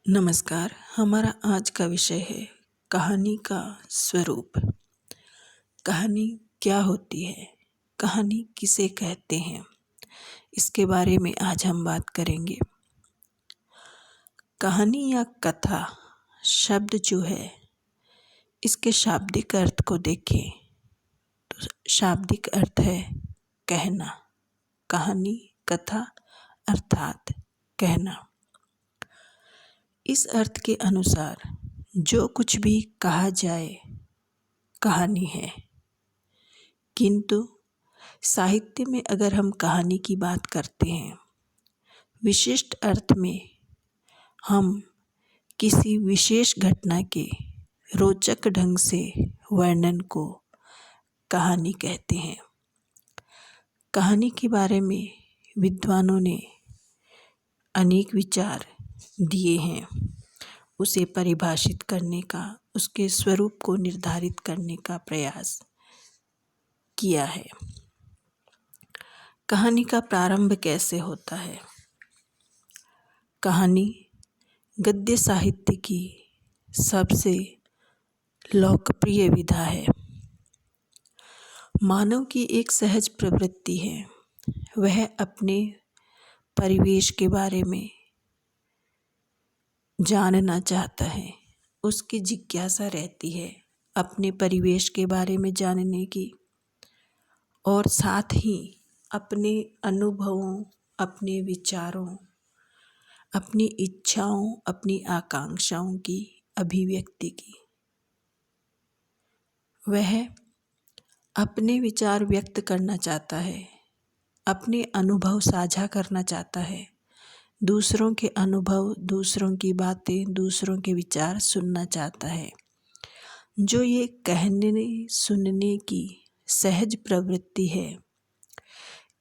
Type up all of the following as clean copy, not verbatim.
नमस्कार। हमारा आज का विषय है कहानी का स्वरूप। कहानी क्या होती है, कहानी किसे कहते हैं, इसके बारे में आज हम बात करेंगे। कहानी या कथा शब्द जो है, इसके शाब्दिक अर्थ को देखें तो शाब्दिक अर्थ है कहना। कहानी, कथा अर्थात कहना। इस अर्थ के अनुसार जो कुछ भी कहा जाए कहानी है। किंतु साहित्य में अगर हम कहानी की बात करते हैं, विशिष्ट अर्थ में हम किसी विशेष घटना के रोचक ढंग से वर्णन को कहानी कहते हैं। कहानी के बारे में विद्वानों ने अनेक विचार दिए हैं। उसे परिभाषित करने का, उसके स्वरूप को निर्धारित करने का प्रयास किया है। कहानी का प्रारंभ कैसे होता है? कहानी गद्य साहित्य की सबसे लोकप्रिय विधा है। मानव की एक सहज प्रवृत्ति है, वह अपने परिवेश के बारे में जानना चाहता है। उसकी जिज्ञासा रहती है अपने परिवेश के बारे में जानने की, और साथ ही अपने अनुभवों, अपने विचारों, अपनी इच्छाओं, अपनी आकांक्षाओं की अभिव्यक्ति की। वह अपने विचार व्यक्त करना चाहता है, अपने अनुभव साझा करना चाहता है, दूसरों के अनुभव, दूसरों की बातें, दूसरों के विचार सुनना चाहता है। जो ये कहने सुनने की सहज प्रवृत्ति है,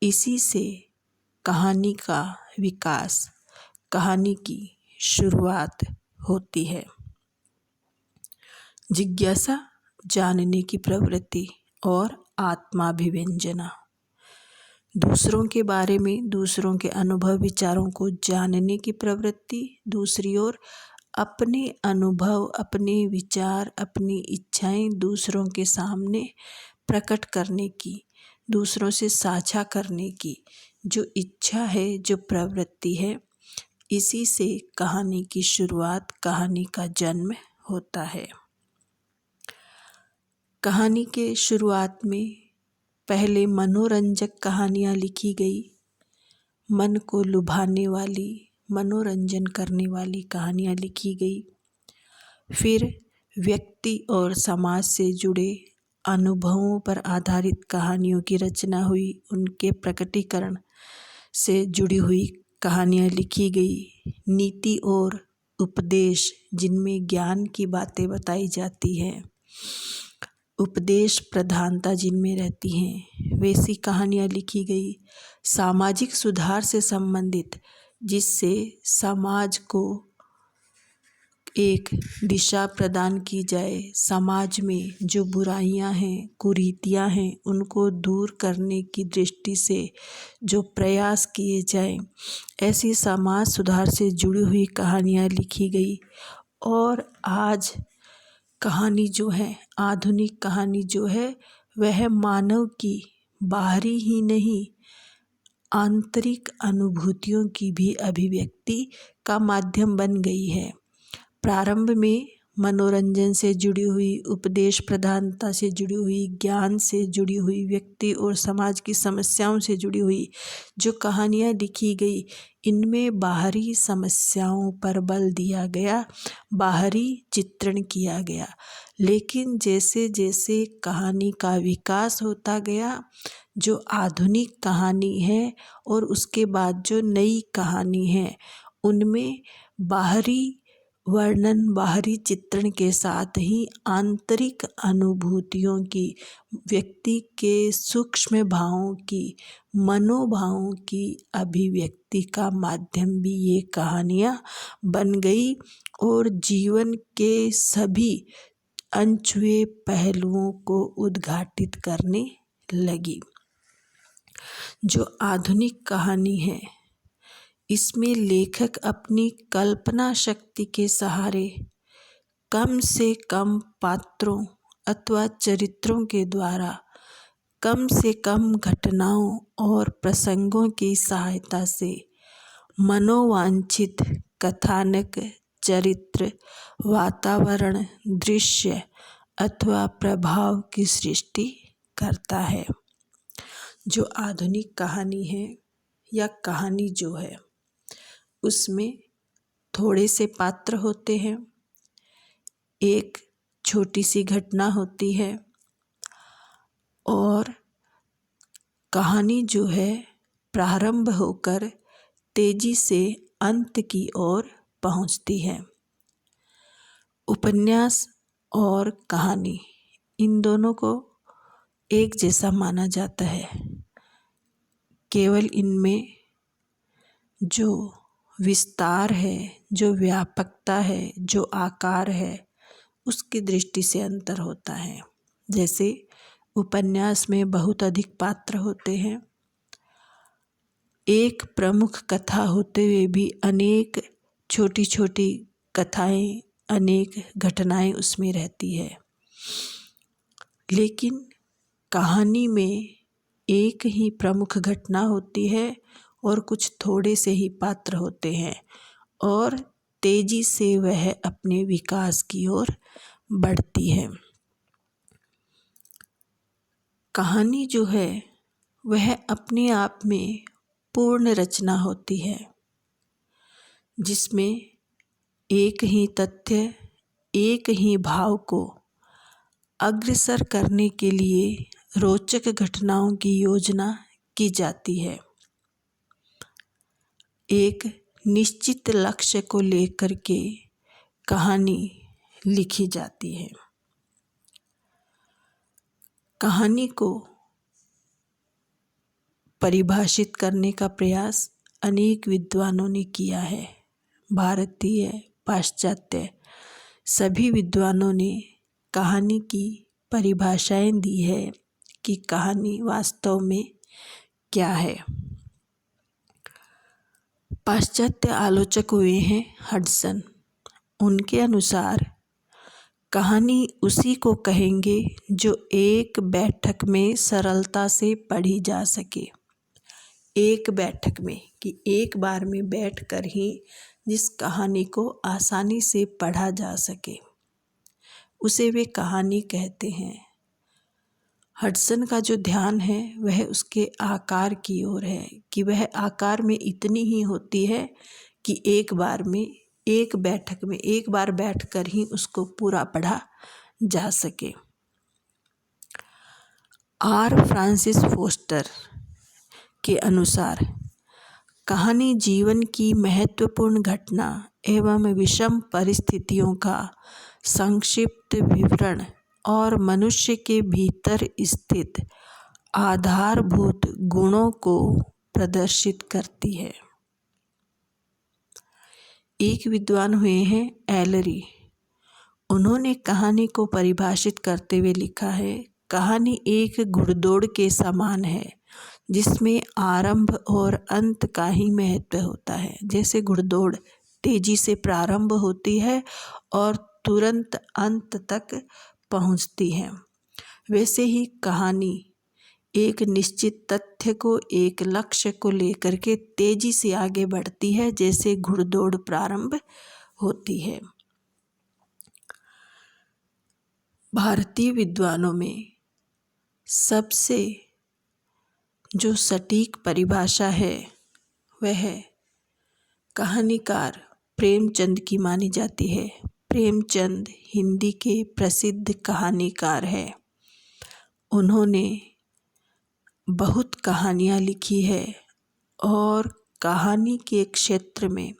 इसी से कहानी का विकास, कहानी की शुरुआत होती है। जिज्ञासा, जानने की प्रवृत्ति और आत्माभिव्यंजना। दूसरों के बारे में, दूसरों के अनुभव विचारों को जानने की प्रवृत्ति, दूसरी ओर अपने अनुभव, अपने विचार, अपनी इच्छाएं दूसरों के सामने प्रकट करने की, दूसरों से साझा करने की जो इच्छा है, जो प्रवृत्ति है, इसी से कहानी की शुरुआत, कहानी का जन्म होता है। कहानी के शुरुआत में पहले मनोरंजक कहानियाँ लिखी गई, मन को लुभाने वाली, मनोरंजन करने वाली कहानियाँ लिखी गई। फिर व्यक्ति और समाज से जुड़े अनुभवों पर आधारित कहानियों की रचना हुई, उनके प्रकटीकरण से जुड़ी हुई कहानियाँ लिखी गई। नीति और उपदेश, जिनमें ज्ञान की बातें बताई जाती हैं, उपदेश प्रधानता जिनमें रहती हैं, वैसी कहानियाँ लिखी गई। सामाजिक सुधार से संबंधित, जिससे समाज को एक दिशा प्रदान की जाए, समाज में जो बुराइयां हैं, कुरीतियां हैं, उनको दूर करने की दृष्टि से जो प्रयास किए जाएं, ऐसी समाज सुधार से जुड़ी हुई कहानियाँ लिखी गई। और आज कहानी जो है, आधुनिक कहानी जो है, वह मानव की बाहरी ही नहीं, आंतरिक अनुभूतियों की भी अभिव्यक्ति का माध्यम बन गई है। प्रारंभ में मनोरंजन से जुड़ी हुई, उपदेश प्रधानता से जुड़ी हुई, ज्ञान से जुड़ी हुई, व्यक्ति और समाज की समस्याओं से जुड़ी हुई जो कहानियाँ लिखी गई, इनमें बाहरी समस्याओं पर बल दिया गया, बाहरी चित्रण किया गया। लेकिन जैसे जैसे कहानी का विकास होता गया, जो आधुनिक कहानी है और उसके बाद जो नई कहानी है, उनमें बाहरी वर्णन, बाहरी चित्रण के साथ ही आंतरिक अनुभूतियों की, व्यक्ति के सूक्ष्म भावों की, मनोभावों की अभिव्यक्ति का माध्यम भी ये कहानियाँ बन गई और जीवन के सभी अनछुए पहलुओं को उद्घाटित करने लगी। जो आधुनिक कहानी है, इसमें लेखक अपनी कल्पना शक्ति के सहारे कम से कम पात्रों अथवा चरित्रों के द्वारा कम से कम घटनाओं और प्रसंगों की सहायता से मनोवांछित कथानक, चरित्र, वातावरण, दृश्य अथवा प्रभाव की सृष्टि करता है। जो आधुनिक कहानी है या कहानी जो है उसमें थोड़े से पात्र होते हैं, एक छोटी सी घटना होती है और कहानी जो है प्रारंभ होकर तेजी से अंत की ओर पहुंचती है। उपन्यास और कहानी इन दोनों को एक जैसा माना जाता है, केवल इनमें जो विस्तार है, जो व्यापकता है, जो आकार है, उसकी दृष्टि से अंतर होता है। जैसे उपन्यास में बहुत अधिक पात्र होते हैं, एक प्रमुख कथा होते हुए भी अनेक छोटी छोटी कथाएं, अनेक घटनाएं उसमें रहती है। लेकिन कहानी में एक ही प्रमुख घटना होती है और कुछ थोड़े से ही पात्र होते हैं और तेजी से वह अपने विकास की ओर बढ़ती है। कहानी जो है वह अपने आप में पूर्ण रचना होती है, जिसमें एक ही तथ्य, एक ही भाव को अग्रसर करने के लिए रोचक घटनाओं की योजना की जाती है। एक निश्चित लक्ष्य को लेकर के कहानी लिखी जाती है। कहानी को परिभाषित करने का प्रयास अनेक विद्वानों ने किया है। भारतीय, पाश्चात्य सभी विद्वानों ने कहानी की परिभाषाएं दी है कि कहानी वास्तव में क्या है। पाश्चात्य आलोचक हुए हैं हडसन। उनके अनुसार कहानी उसी को कहेंगे जो एक बैठक में सरलता से पढ़ी जा सके। एक बैठक में कि एक बार में बैठकर ही जिस कहानी को आसानी से पढ़ा जा सके उसे वे कहानी कहते हैं। हडसन का जो ध्यान है वह उसके आकार की ओर है कि वह आकार में इतनी ही होती है कि एक बार में, एक बैठक में, एक बार बैठकर ही उसको पूरा पढ़ा जा सके। आर फ्रांसिस फोस्टर के अनुसार कहानी जीवन की महत्वपूर्ण घटना एवं विषम परिस्थितियों का संक्षिप्त विवरण और मनुष्य के भीतर स्थित आधारभूत गुणों को प्रदर्शित करती है। एक विद्वान हुए हैं एलरी। उन्होंने कहानी को परिभाषित करते हुए लिखा है, कहानी एक घुड़दौड़ के समान है जिसमें आरंभ और अंत का ही महत्व होता है। जैसे घुड़दौड़ तेजी से प्रारंभ होती है और तुरंत अंत तक पहुंचती है, वैसे ही कहानी एक निश्चित तथ्य को, एक लक्ष्य को लेकर के तेजी से आगे बढ़ती है, जैसे घुड़दौड़ प्रारंभ होती है। भारतीय विद्वानों में सबसे जो सटीक परिभाषा है वह कहानीकार प्रेमचंद की मानी जाती है। प्रेमचंद हिंदी के प्रसिद्ध कहानीकार हैं। उन्होंने बहुत कहानियाँ लिखी है और कहानी के क्षेत्र में,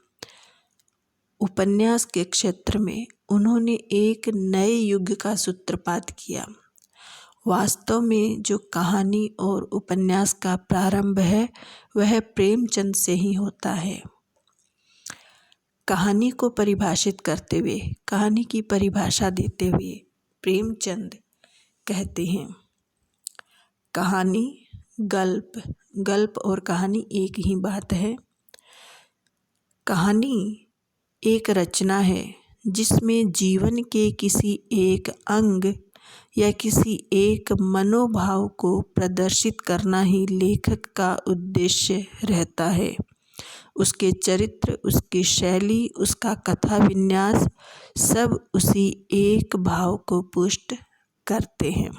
उपन्यास के क्षेत्र में उन्होंने एक नए युग का सूत्रपात किया। वास्तव में जो कहानी और उपन्यास का प्रारंभ है वह प्रेमचंद से ही होता है। कहानी को परिभाषित करते हुए, कहानी की परिभाषा देते हुए प्रेमचंद कहते हैं, कहानी, गल्प और कहानी एक ही बात है। कहानी एक रचना है जिसमें जीवन के किसी एक अंग या किसी एक मनोभाव को प्रदर्शित करना ही लेखक का उद्देश्य रहता है। उसके चरित्र, उसकी शैली, उसका कथा विन्यास सब उसी एक भाव को पुष्ट करते हैं।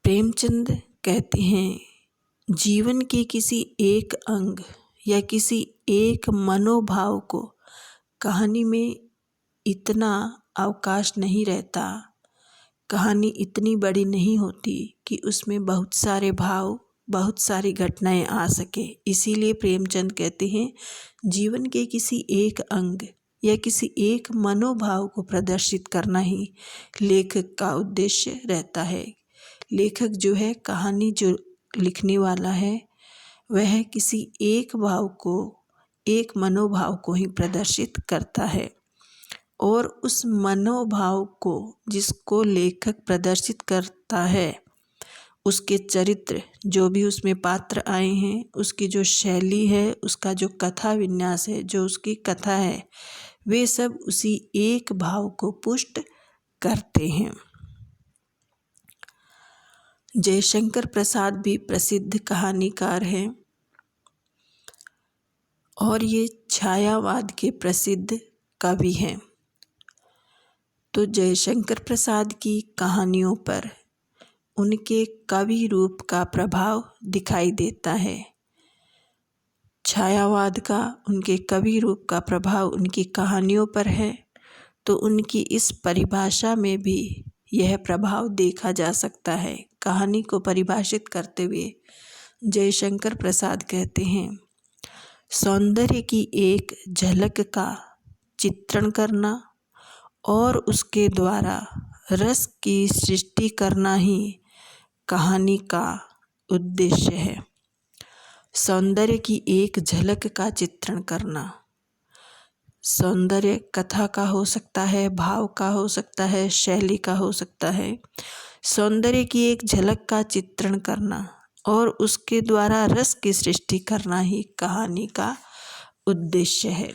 प्रेमचंद कहते हैं, जीवन के किसी एक अंग या किसी एक मनोभाव को कहानी में इतना अवकाश नहीं रहता, कहानी इतनी बड़ी नहीं होती कि उसमें बहुत सारे भाव, बहुत सारी घटनाएं आ सके। इसीलिए प्रेमचंद कहते हैं, जीवन के किसी एक अंग या किसी एक मनोभाव को प्रदर्शित करना ही लेखक का उद्देश्य रहता है। लेखक जो है, कहानी जो लिखने वाला है, वह किसी एक भाव को, एक मनोभाव को ही प्रदर्शित करता है और उस मनोभाव को जिसको लेखक प्रदर्शित करता है, उसके चरित्र, जो भी उसमें पात्र आए हैं, उसकी जो शैली है, उसका जो कथा विन्यास है, जो उसकी कथा है, वे सब उसी एक भाव को पुष्ट करते हैं। जयशंकर प्रसाद भी प्रसिद्ध कहानीकार हैं और ये छायावाद के प्रसिद्ध कवि हैं। तो जयशंकर प्रसाद की कहानियों पर उनके कवि रूप का प्रभाव दिखाई देता है। छायावाद का, उनके कवि रूप का प्रभाव उनकी कहानियों पर है, तो उनकी इस परिभाषा में भी यह प्रभाव देखा जा सकता है। कहानी को परिभाषित करते हुए जयशंकर प्रसाद कहते हैं, सौंदर्य की एक झलक का चित्रण करना और उसके द्वारा रस की सृष्टि करना ही कहानी का उद्देश्य है। सौंदर्य की एक झलक का चित्रण करना, सौंदर्य कथा का हो सकता है, भाव का हो सकता है, शैली का हो सकता है। सौंदर्य की एक झलक का चित्रण करना और उसके द्वारा रस की सृष्टि करना ही कहानी का उद्देश्य है।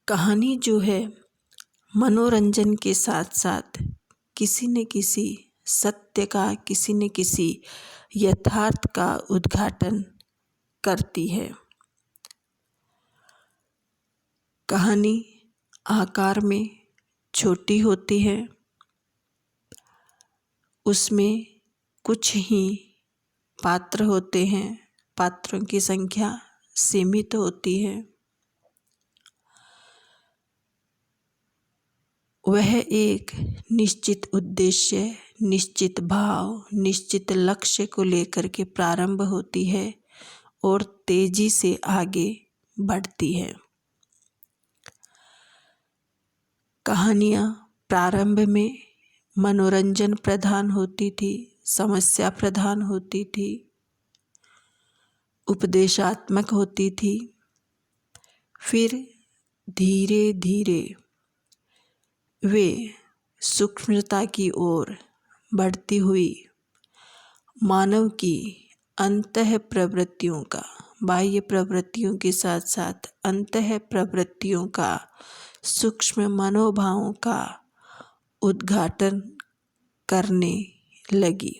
कहानी जो है, मनोरंजन के साथ साथ किसी न किसी सत्य का, किसी न किसी यथार्थ का उद्घाटन करती है। कहानी आकार में छोटी होती है, उसमें कुछ ही पात्र होते हैं, पात्रों की संख्या सीमित होती है। वह एक निश्चित उद्देश्य, निश्चित भाव, निश्चित लक्ष्य को लेकर के प्रारंभ होती है और तेजी से आगे बढ़ती है। कहानियाँ प्रारंभ में मनोरंजन प्रधान होती थी, समस्या प्रधान होती थी, उपदेशात्मक होती थी। फिर धीरे धीरे वे सूक्ष्मता की ओर बढ़ती हुई मानव की अंतः प्रवृत्तियों का, बाह्य प्रवृत्तियों के साथ साथ अंतः प्रवृत्तियों का, सूक्ष्म मनोभावों का उद्घाटन करने लगी।